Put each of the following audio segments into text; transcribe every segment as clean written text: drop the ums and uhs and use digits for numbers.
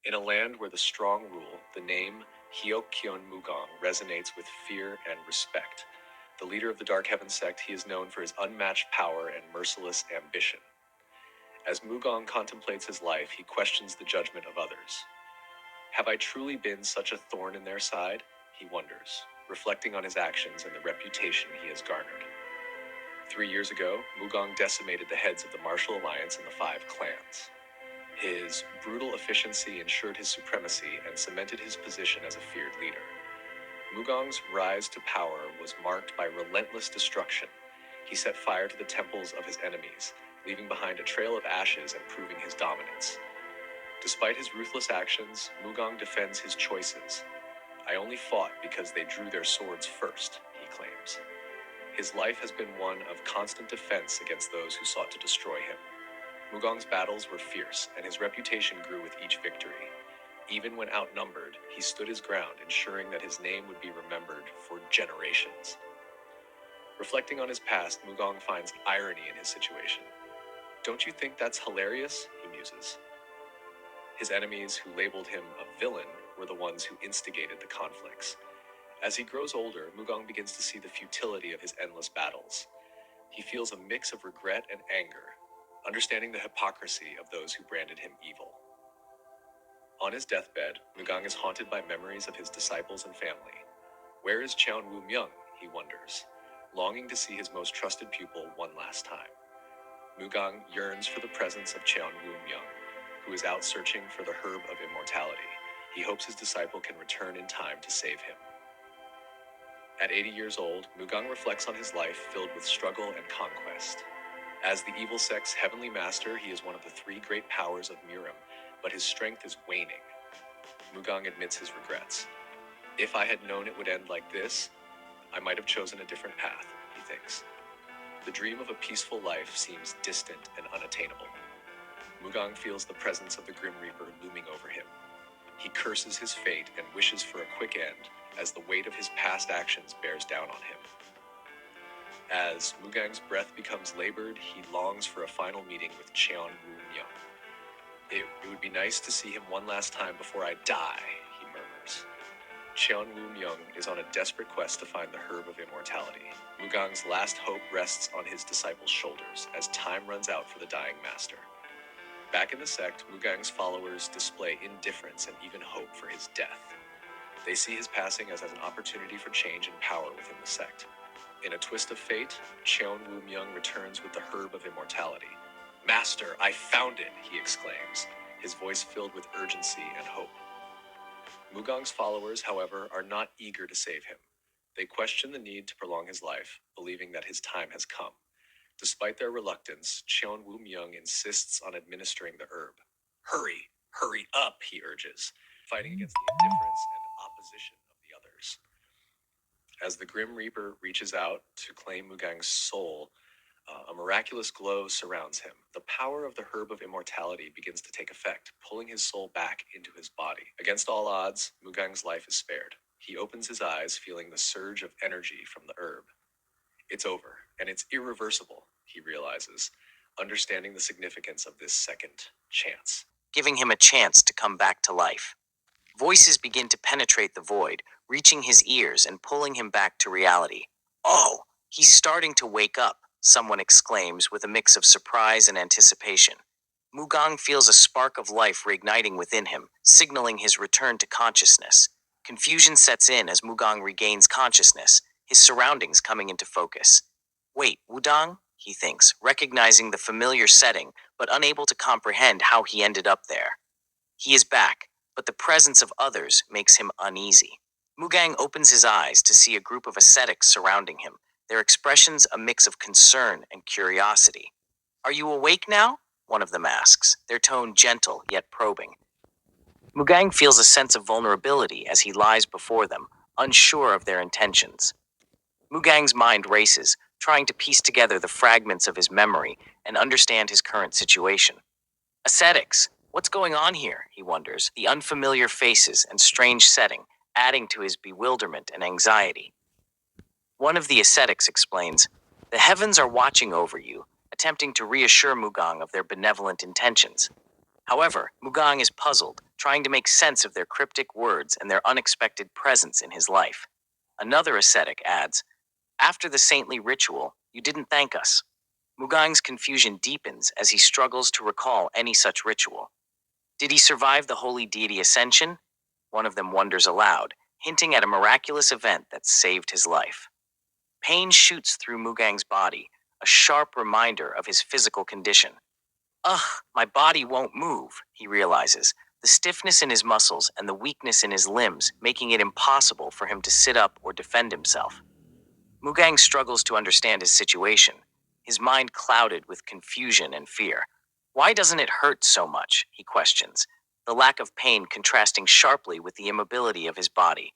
In a land where the strong rule, the name Hyokyon Mugong resonates with fear and respect. The leader of the Dark Heaven sect, he is known for his unmatched power and merciless ambition. As Mugong contemplates his life, he questions the judgment of others. Have I truly been such a thorn in their side? He wonders, reflecting on his actions and the reputation he has garnered. 3 years ago, Mugong decimated the heads of the Martial Alliance and the 5 clans. His brutal efficiency ensured his supremacy and cemented his position as a feared leader. Mugong's rise to power was marked by relentless destruction. He set fire to the temples of his enemies, leaving behind a trail of ashes and proving his dominance. Despite his ruthless actions, Mugong defends his choices. I only fought because they drew their swords first, he claims. His life has been one of constant defense against those who sought to destroy him. Mugong's battles were fierce, and his reputation grew with each victory. Even when outnumbered, he stood his ground, ensuring that his name would be remembered for generations. Reflecting on his past, Mugong finds irony in his situation. Don't you think that's hilarious? He muses. His enemies, who labeled him a villain, were the ones who instigated the conflicts. As he grows older, Mugong begins to see the futility of his endless battles. He feels a mix of regret and anger, understanding the hypocrisy of those who branded him evil. On his deathbed, Mugong is haunted by memories of his disciples and family. Where is Cheon Woo Myung? He wonders, longing to see his most trusted pupil one last time. Mugong yearns for the presence of Cheon Woo Myung, who is out searching for the herb of immortality. He hopes his disciple can return in time to save him. At 80 years old, Mugong reflects on his life filled with struggle and conquest. As the evil sect's heavenly master, he is one of the 3 great powers of Mirim, but his strength is waning. Mugong admits his regrets. If I had known it would end like this, I might have chosen a different path, he thinks. The dream of a peaceful life seems distant and unattainable. Mugong feels the presence of the Grim Reaper looming over him. He curses his fate and wishes for a quick end as the weight of his past actions bears down on him. As Mugong's breath becomes labored, he longs for a final meeting with Cheon Woo Myung. It would be nice to see him one last time before I die, he murmurs. Cheon Woo Myung is on a desperate quest to find the herb of immortality. Mugong's last hope rests on his disciple's shoulders as time runs out for the dying master. Back in the sect, Mugong's followers display indifference and even hope for his death. They see his passing as an opportunity for change and power within the sect. In a twist of fate, Cheon Woo Myung returns with the herb of immortality. Master, I found it, he exclaims, his voice filled with urgency and hope. Mugong's followers, however, are not eager to save him. They question the need to prolong his life, believing that his time has come. Despite their reluctance, Cheon Woo Myung insists on administering the herb. Hurry up, he urges, fighting against the indifference and opposition of the others. As the Grim Reaper reaches out to claim Mugong's soul, a miraculous glow surrounds him. The power of the herb of immortality begins to take effect, pulling his soul back into his body. Against all odds, Mugong's life is spared. He opens his eyes, feeling the surge of energy from the herb. It's over, and it's irreversible, he realizes, understanding the significance of this second chance. Giving him a chance to come back to life. Voices begin to penetrate the void, reaching his ears and pulling him back to reality. Oh, he's starting to wake up, someone exclaims with a mix of surprise and anticipation. Mugong feels a spark of life reigniting within him, signaling his return to consciousness. Confusion sets in as Mugong regains consciousness, his surroundings coming into focus. Wait, Wudong? He thinks, recognizing the familiar setting, but unable to comprehend how he ended up there. He is back, but the presence of others makes him uneasy. Mugong opens his eyes to see a group of ascetics surrounding him, their expressions a mix of concern and curiosity. Are you awake now? One of them asks, their tone gentle yet probing. Mugong feels a sense of vulnerability as he lies before them, unsure of their intentions. Mugang's mind races, trying to piece together the fragments of his memory and understand his current situation. Ascetics, what's going on here? He wonders, the unfamiliar faces and strange setting adding to his bewilderment and anxiety. One of the ascetics explains, the heavens are watching over you, attempting to reassure Mugong of their benevolent intentions. However, Mugong is puzzled, trying to make sense of their cryptic words and their unexpected presence in his life. Another ascetic adds, "After the saintly ritual, you didn't thank us." Mugang's confusion deepens as he struggles to recall any such ritual. Did he survive the holy deity ascension? One of them wonders aloud, hinting at a miraculous event that saved his life. Pain shoots through Mugang's body, a sharp reminder of his physical condition. Ugh, my body won't move, he realizes, the stiffness in his muscles and the weakness in his limbs making it impossible for him to sit up or defend himself. Mugang struggles to understand his situation, his mind clouded with confusion and fear. Why doesn't it hurt so much, he questions, the lack of pain contrasting sharply with the immobility of his body.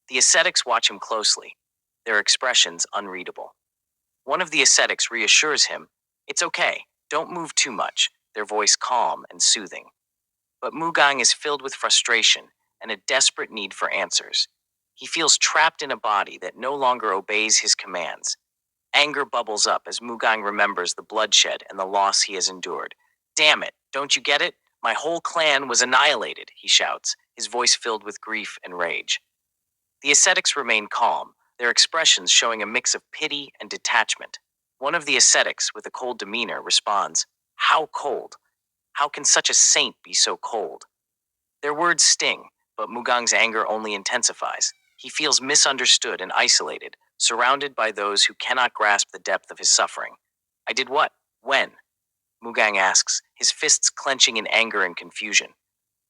The ascetics watch him closely, their expressions unreadable. One of the ascetics reassures him, "It's okay, don't move too much," their voice calm and soothing. But Mugang is filled with frustration and a desperate need for answers. He feels trapped in a body that no longer obeys his commands. Anger bubbles up as Mugang remembers the bloodshed and the loss he has endured. "Damn it, don't you get it? My whole clan was annihilated," he shouts, his voice filled with grief and rage. The ascetics remain calm, their expressions showing a mix of pity and detachment. One of the ascetics, with a cold demeanor, responds, "How cold? How can such a saint be so cold?" Their words sting, but Mugang's anger only intensifies. He feels misunderstood and isolated, surrounded by those who cannot grasp the depth of his suffering. "I did what? When?" Mugang asks, his fists clenching in anger and confusion.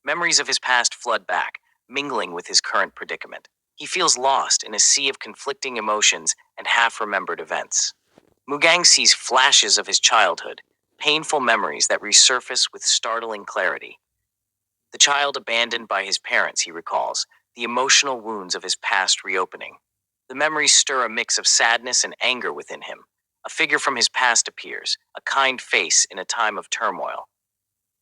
Memories of his past flood back, mingling with his current predicament. He feels lost in a sea of conflicting emotions and half-remembered events. Mugang sees flashes of his childhood, painful memories that resurface with startling clarity. The child abandoned by his parents, he recalls, the emotional wounds of his past reopening. The memories stir a mix of sadness and anger within him. A figure from his past appears, a kind face in a time of turmoil.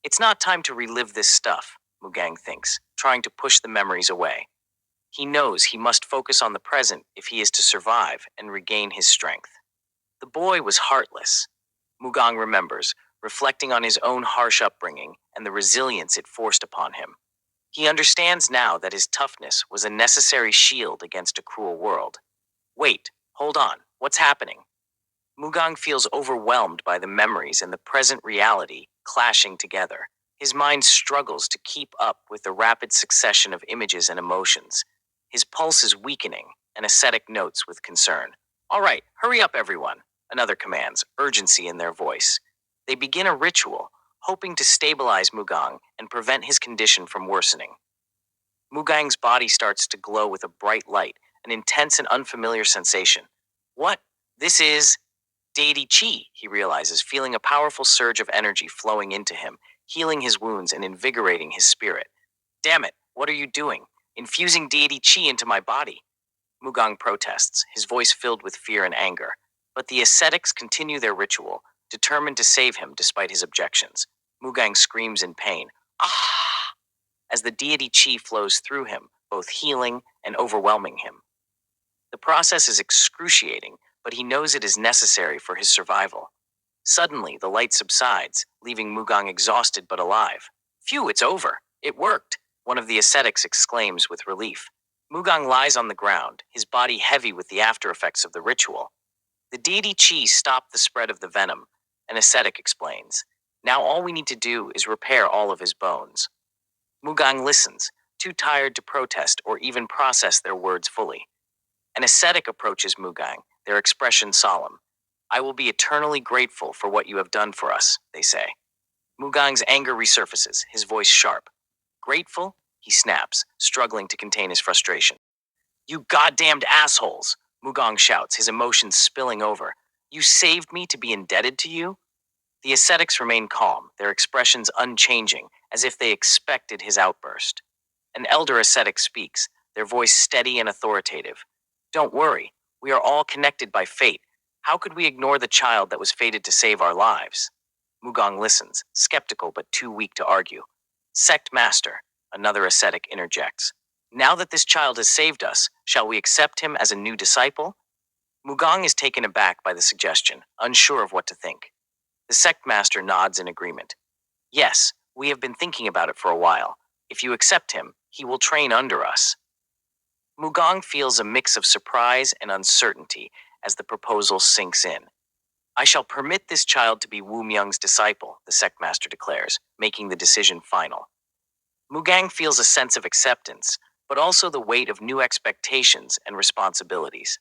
It's not time to relive this stuff, Mugang thinks, trying to push the memories away. He knows he must focus on the present if he is to survive and regain his strength. The boy was heartless, Mugang remembers, reflecting on his own harsh upbringing and the resilience it forced upon him. He understands now that his toughness was a necessary shield against a cruel world. Wait, hold on, what's happening? Mugang feels overwhelmed by the memories and the present reality clashing together. His mind struggles to keep up with the rapid succession of images and emotions. His pulse is weakening, and ascetic notes with concern. "All right, hurry up, everyone," another commands, urgency in their voice. They begin a ritual, hoping to stabilize Mugang and prevent his condition from worsening. Mugang's body starts to glow with a bright light, an intense and unfamiliar sensation. "What? This is deity chi," he realizes, feeling a powerful surge of energy flowing into him, healing his wounds and invigorating his spirit. "Damn it, what are you doing? Infusing deity chi into my body?" Mugang protests, his voice filled with fear and anger. But the ascetics continue their ritual, determined to save him despite his objections. Mugang screams in pain, "Ah!" as the deity chi flows through him, both healing and overwhelming him. The process is excruciating, but he knows it is necessary for his survival. Suddenly, the light subsides, leaving Mugang exhausted but alive. "Phew, it's over. It worked," one of the ascetics exclaims with relief. Mugang lies on the ground, his body heavy with the after effects of the ritual. The deity chi stopped the spread of the venom, an ascetic explains. "Now all we need to do is repair all of his bones." Mugang listens, too tired to protest or even process their words fully. An ascetic approaches Mugang, their expression solemn. "I will be eternally grateful for what you have done for us," they say. Mugang's anger resurfaces, his voice sharp. "Grateful?" he snaps, struggling to contain his frustration. "You goddamned assholes!" Mugang shouts, his emotions spilling over. "You saved me to be indebted to you?" The ascetics remain calm, their expressions unchanging, as if they expected his outburst. An elder ascetic speaks, their voice steady and authoritative. "Don't worry, we are all connected by fate. How could we ignore the child that was fated to save our lives?" Mugang listens, skeptical but too weak to argue. "Sect Master," another ascetic interjects. "Now that this child has saved us, shall we accept him as a new disciple?" Mugang is taken aback by the suggestion, unsure of what to think. The sect master nods in agreement. "Yes, we have been thinking about it for a while. If you accept him, he will train under us. Mugong feels a mix of surprise and uncertainty as the proposal sinks in. I shall permit this child to be Wu Myung's disciple, the sect master declares, making the decision final. Mugang feels a sense of acceptance, but also the weight of new expectations and responsibilities.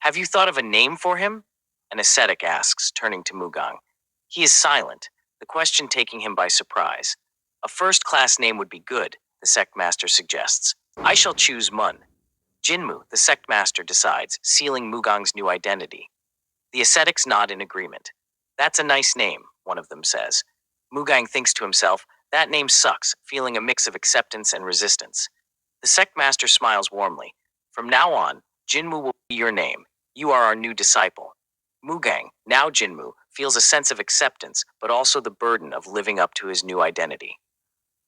Have you thought of a name for him? An ascetic asks, turning to Mugang. He is silent, the question taking him by surprise. A first-class name would be good, the sect master suggests. I shall choose Mun. Jinmu, the sect master decides, sealing Mugang's new identity. The ascetics nod in agreement. That's a nice name, one of them says. Mugang thinks to himself, that name sucks, feeling a mix of acceptance and resistance. The sect master smiles warmly. From now on, Jinmu will be your name. You are our new disciple. Mugang, now Jinmu, feels a sense of acceptance, but also the burden of living up to his new identity.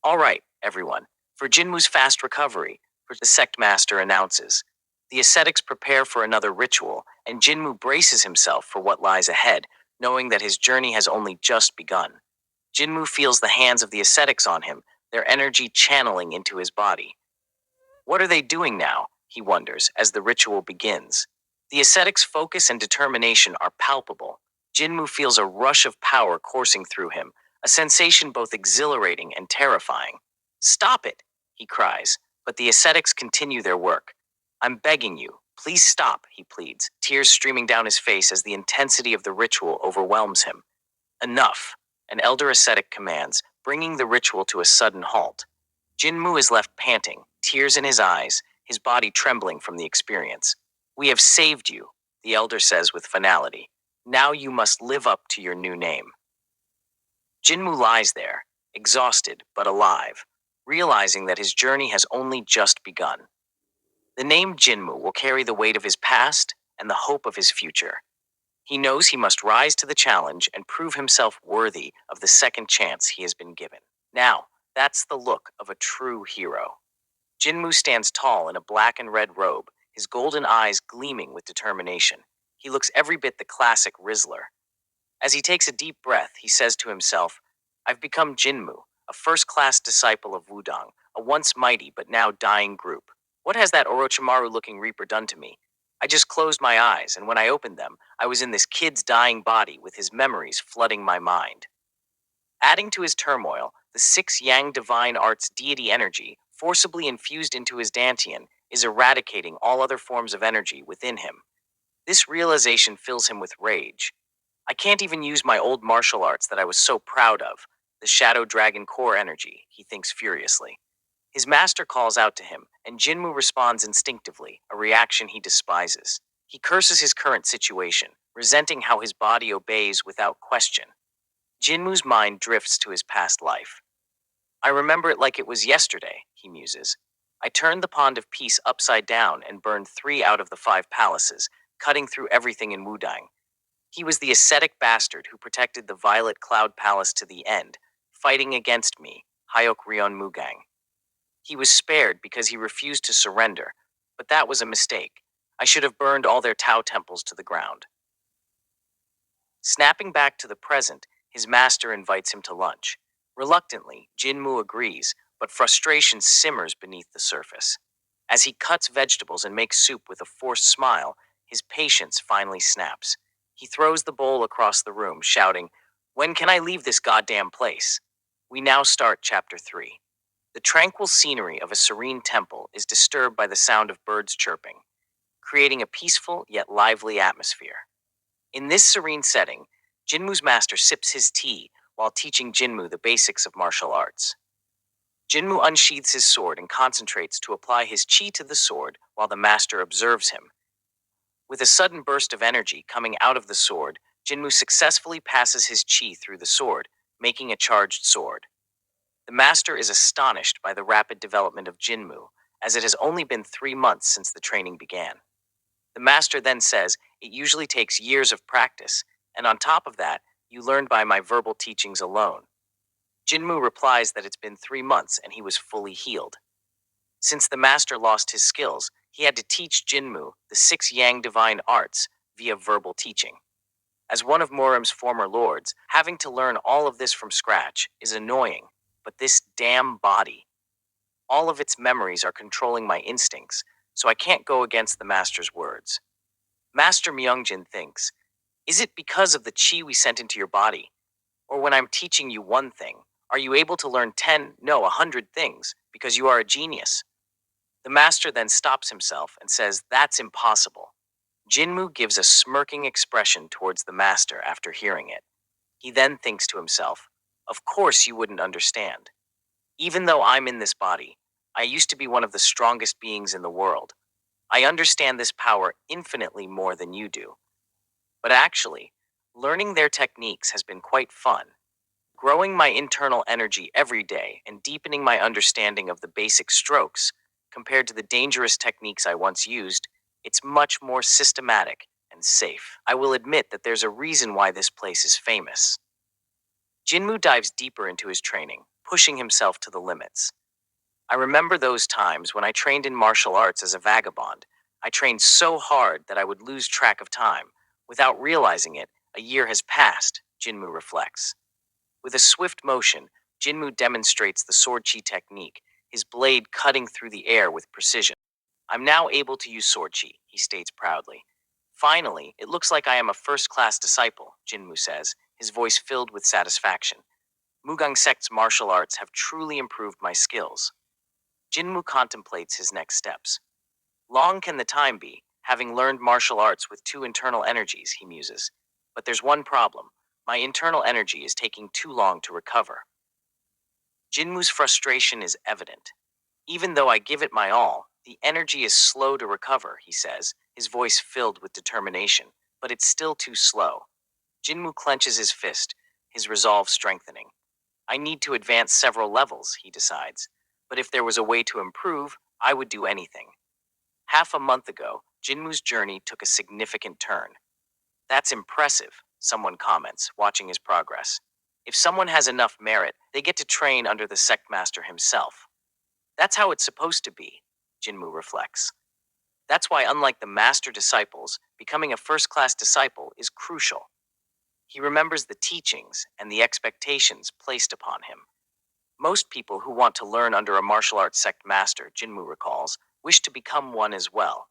All right, everyone, for Jinmu's fast recovery, the sect master announces. The ascetics prepare for another ritual, and Jinmu braces himself for what lies ahead, knowing that his journey has only just begun. Jinmu feels the hands of the ascetics on him, their energy channeling into his body. What are they doing now? He wonders as the ritual begins. The ascetic's focus and determination are palpable. Jinmu feels a rush of power coursing through him, a sensation both exhilarating and terrifying. Stop it, he cries, but the ascetics continue their work. I'm begging you, please stop, he pleads, tears streaming down his face as the intensity of the ritual overwhelms him. Enough, an elder ascetic commands, bringing the ritual to a sudden halt. Jinmu is left panting, tears in his eyes, his body trembling from the experience. We have saved you, the elder says with finality. Now you must live up to your new name. Jinmu lies there, exhausted but alive, realizing that his journey has only just begun. The name Jinmu will carry the weight of his past and the hope of his future. He knows he must rise to the challenge and prove himself worthy of the second chance he has been given. Now, that's the look of a true hero. Jinmu stands tall in a black and red robe, his golden eyes gleaming with determination. He looks every bit the classic Rizzler. As he takes a deep breath, he says to himself, I've become Jinmu, a first-class disciple of Wudang, a once mighty but now dying group. What has that Orochimaru-looking reaper done to me? I just closed my eyes, and when I opened them, I was in this kid's dying body with his memories flooding my mind. Adding to his turmoil, the 6 Yang divine arts deity energy, forcibly infused into his dantian, is eradicating all other forms of energy within him. This realization fills him with rage. I can't even use my old martial arts that I was so proud of, the Shadow Dragon core energy, he thinks furiously. His master calls out to him, and Jinmu responds instinctively, a reaction he despises. He curses his current situation, resenting how his body obeys without question. Jinmu's mind drifts to his past life. I remember it like it was yesterday, he muses. I turned the Pond of Peace upside down and burned 3 out of the 5 palaces, cutting through everything in Wudang. He was the ascetic bastard who protected the Violet Cloud Palace to the end, fighting against me, Hyok Rion Mugang. He was spared because he refused to surrender, but that was a mistake. I should have burned all their Tao temples to the ground. Snapping back to the present, his master invites him to lunch. Reluctantly, Jinmu agrees, but frustration simmers beneath the surface. As he cuts vegetables and makes soup with a forced smile, his patience finally snaps. He throws the bowl across the room, shouting, When can I leave this goddamn place? We now start Chapter 3. The tranquil scenery of a serene temple is disturbed by the sound of birds chirping, creating a peaceful yet lively atmosphere. In this serene setting, Jinmu's master sips his tea while teaching Jinmu the basics of martial arts. Jinmu unsheathes his sword and concentrates to apply his chi to the sword while the master observes him. With a sudden burst of energy coming out of the sword, Jinmu successfully passes his chi through the sword, making a charged sword. The master is astonished by the rapid development of Jinmu, as it has only been 3 months since the training began. The master then says it usually takes years of practice, and on top of that, you learned by my verbal teachings alone. Jinmu replies that it's been 3 months and he was fully healed. Since the master lost his skills, he had to teach Jinmu the 6 Yang divine arts via verbal teaching. As one of Morem's former lords, having to learn all of this from scratch is annoying, but this damn body. All of its memories are controlling my instincts, so I can't go against the master's words. Master Myungjin thinks, is it because of the chi we sent into your body? Or when I'm teaching you one thing, are you able to learn 10, no, 100 things because you are a genius? The master then stops himself and says, that's impossible. Jinmu gives a smirking expression towards the master after hearing it. He then thinks to himself, of course you wouldn't understand. Even though I'm in this body, I used to be one of the strongest beings in the world. I understand this power infinitely more than you do. But actually, learning their techniques has been quite fun. Growing my internal energy every day and deepening my understanding of the basic strokes, compared to the dangerous techniques I once used, it's much more systematic and safe. I will admit that there's a reason why this place is famous. Jinmu dives deeper into his training, pushing himself to the limits. I remember those times when I trained in martial arts as a vagabond. I trained so hard that I would lose track of time. Without realizing it, a year has passed, Jinmu reflects. With a swift motion, Jinmu demonstrates the sword chi technique, his blade cutting through the air with precision. I'm now able to use sword chi, he states proudly. Finally, it looks like I am a first-class disciple, Jinmu says, his voice filled with satisfaction. Mugang Sect's martial arts have truly improved my skills. Jinmu contemplates his next steps. Long can the time be, having learned martial arts with two internal energies, he muses. But there's one problem. My internal energy is taking too long to recover. Jinmu's frustration is evident. Even though I give it my all, the energy is slow to recover, he says, his voice filled with determination. But it's still too slow. Jinmu clenches his fist, his resolve strengthening. I need to advance several levels, he decides. But if there was a way to improve, I would do anything. Half a month ago, Jinmu's journey took a significant turn. That's impressive, someone comments, watching his progress. If someone has enough merit, they get to train under the sect master himself. That's how it's supposed to be, Jinmu reflects. That's why, unlike the master disciples, becoming a first-class disciple is crucial. He remembers the teachings and the expectations placed upon him. Most people who want to learn under a martial arts sect master, Jinmu recalls, wish to become one as well.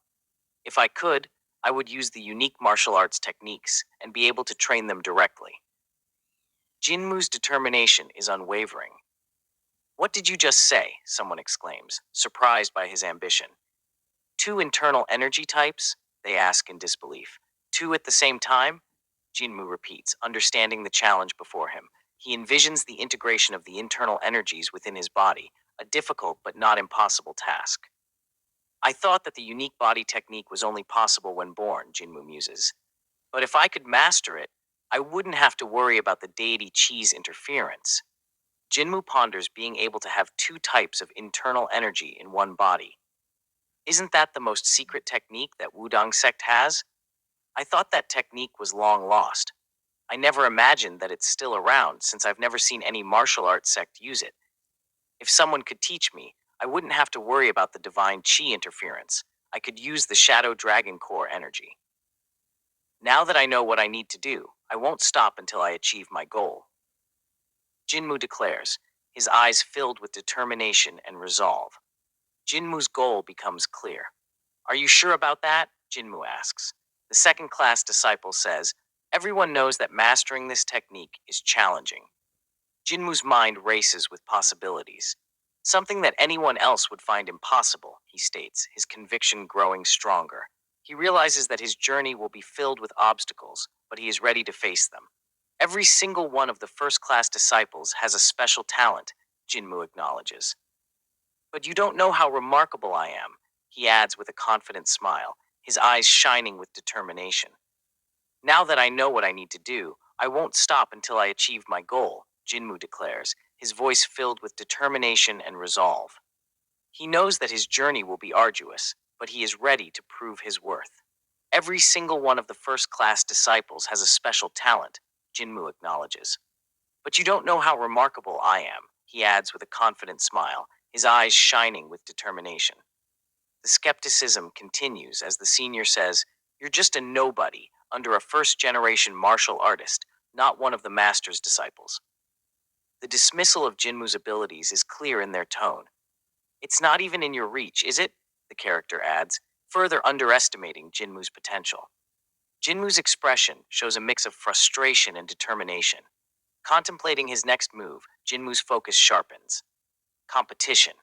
If I could, I would use the unique martial arts techniques and be able to train them directly. Jinmu's determination is unwavering. What did you just say? Someone exclaims, surprised by his ambition. Two internal energy types? They ask in disbelief. Two at the same time? Jinmu repeats, understanding the challenge before him. He envisions the integration of the internal energies within his body, a difficult but not impossible task. I thought that the unique body technique was only possible when born, Jinmu muses. But if I could master it, I wouldn't have to worry about the deity Chi's interference. Jinmu ponders being able to have two types of internal energy in one body. Isn't that the most secret technique that Wudang sect has? I thought that technique was long lost. I never imagined that it's still around since I've never seen any martial arts sect use it. If someone could teach me, I wouldn't have to worry about the divine chi interference. I could use the shadow dragon core energy. Now that I know what I need to do, I won't stop until I achieve my goal. Jinmu declares, his eyes filled with determination and resolve. Jinmu's goal becomes clear. Are you sure about that? Jinmu asks. The second-class disciple says, everyone knows that mastering this technique is challenging. Jinmu's mind races with possibilities. Something that anyone else would find impossible, he states, his conviction growing stronger. He realizes that his journey will be filled with obstacles, but he is ready to face them. Every single one of the first-class disciples has a special talent, Jinmu acknowledges. But you don't know how remarkable I am, he adds with a confident smile, his eyes shining with determination. Now that I know what I need to do, I won't stop until I achieve my goal, Jinmu declares, his voice filled with determination and resolve. He knows that his journey will be arduous, but he is ready to prove his worth. Every single one of the first-class disciples has a special talent, Jinmu acknowledges. But you don't know how remarkable I am, he adds with a confident smile, his eyes shining with determination. The skepticism continues as the senior says, you're just a nobody under a first-generation martial artist, not one of the master's disciples. The dismissal of Jinmu's abilities is clear in their tone. It's not even in your reach, is it? The character adds, further underestimating Jinmu's potential. Jinmu's expression shows a mix of frustration and determination. Contemplating his next move, Jinmu's focus sharpens. Competition.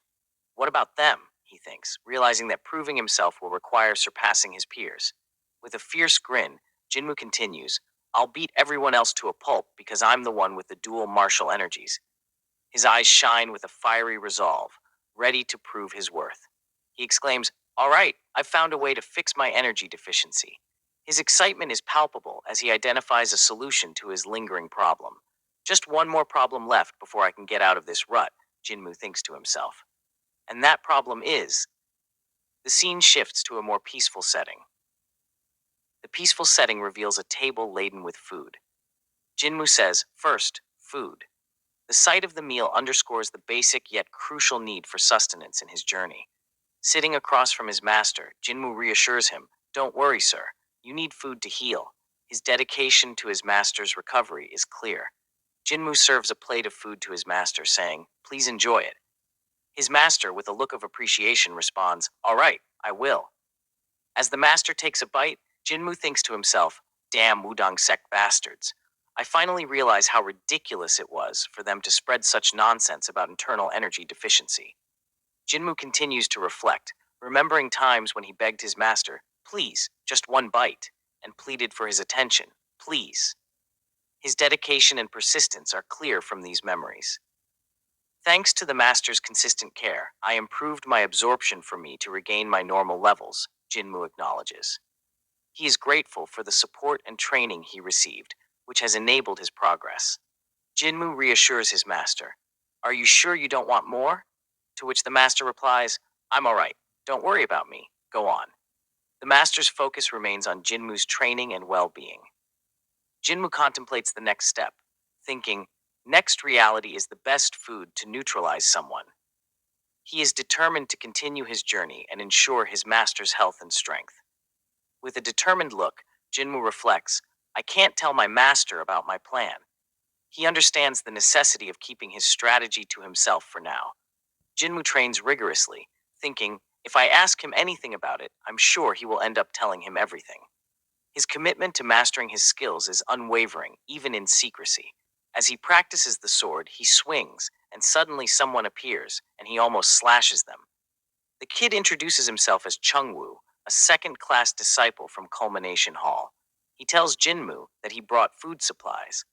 What about them? He thinks, realizing that proving himself will require surpassing his peers. With a fierce grin, Jinmu continues, I'll beat everyone else to a pulp because I'm the one with the dual martial energies. His eyes shine with a fiery resolve, ready to prove his worth. He exclaims, All right, I've found a way to fix my energy deficiency. His excitement is palpable as he identifies a solution to his lingering problem. Just one more problem left before I can get out of this rut, Jinmu thinks to himself. And that problem is the scene shifts to a more peaceful setting. The peaceful setting reveals a table laden with food. Jinmu says, First, food. The sight of the meal underscores the basic yet crucial need for sustenance in his journey. Sitting across from his master, Jinmu reassures him, Don't worry, sir. You need food to heal. His dedication to his master's recovery is clear. Jinmu serves a plate of food to his master, saying, Please enjoy it. His master, with a look of appreciation, responds, All right, I will. As the master takes a bite, Jinmu thinks to himself, Damn Wudang Sect bastards. I finally realize how ridiculous it was for them to spread such nonsense about internal energy deficiency. Jinmu continues to reflect, remembering times when he begged his master, Please, just one bite, and pleaded for his attention, please. His dedication and persistence are clear from these memories. Thanks to the master's consistent care, I improved my absorption for me to regain my normal levels, Jinmu acknowledges. He is grateful for the support and training he received, which has enabled his progress. Jinmu reassures his master, Are you sure you don't want more? To which the master replies, I'm all right. Don't worry about me. Go on. The master's focus remains on Jinmu's training and well-being. Jinmu contemplates the next step, thinking, Next reality is the best food to neutralize someone. He is determined to continue his journey and ensure his master's health and strength. With a determined look, Jinmu reflects, I can't tell my master about my plan. He understands the necessity of keeping his strategy to himself for now. Jinmu trains rigorously, thinking, if I ask him anything about it, I'm sure he will end up telling him everything. His commitment to mastering his skills is unwavering, even in secrecy. As he practices the sword, he swings, and suddenly someone appears, and he almost slashes them. The kid introduces himself as Chungwoo, a second-class disciple from Culmination Hall. He tells Jinmu that he brought food supplies.